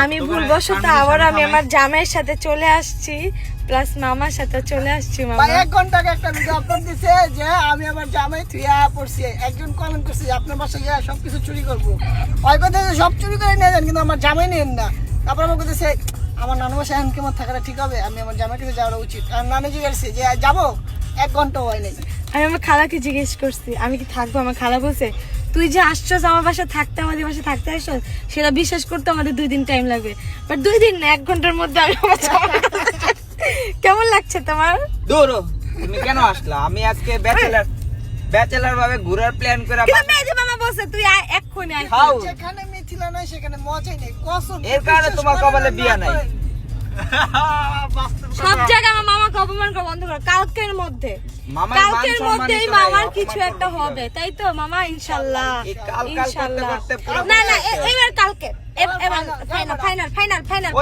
আমি ভুলবশত আবার আমি আমার জামাইয়ের সাথে চলে আসছি, প্লাস মামার সাথে চলে আসছি। মামা 1 ঘন্টা আগে একটা ভিডিও আপলোড দিছে যে আমি আমার জামাই থুইয়া পড়ছি, একজন কমেন্ট করছে যে আপনার বাসায় গিয়ে সবকিছু চুরি করবো। ওই কথা সব চুরি করে নিয়ে যান কিন্তু আমার জামাই নেন না। তারপর আমার বলতেছে আমার নানু বাসায় এখন কেমন থাকাটা ঠিক হবে, আমি আমার জামাই কাছে যাওয়া উচিত। আর নানু জিজ্ঞাসা যে যাবো, 1 ঘন্টা হয় নাই। আমি আমার খালাকে জিজ্ঞেস করছি আমি কি থাকবো, আমার খালা বলছে তুই যে আসছস আমার বাসায় থাকতে, আমাদের বাসায় থাকতে আসছস, সেটা বিশ্বাস করতে আমাদের 2 দিন টাইম লাগবে, বাট 2 দিন না 1 ঘন্টার মধ্যে আমি আমার জামাইয়ের কাছে যাচ্ছি। কেমন লাগছে তোমার? দূর তুমি কেন আসলা? আমি আজকে ব্যাচেলার ভাবে ঘোরার প্ল্যান করে কিন্তু মেয়ে মামা বলছে তুই এক্ষুনি আয়। খাও। যেখানে মিথিলা নাই সেখানে মজাই নেই, কসম। এর কারণে তোমার কপালে বিয়া নাই। সব জায়গায় আমার মামাকে অপমান করা বন্ধ করো কালকের মধ্যে। কালকের মধ্যেই মামার কিছু একটা হবে, তাই তো মামা? ইনশাআল্লাহ ইনশাআল্লাহ। না না এবার কালকে ফাইনাল ফাইনাল ফাইনাল ফাইনাল।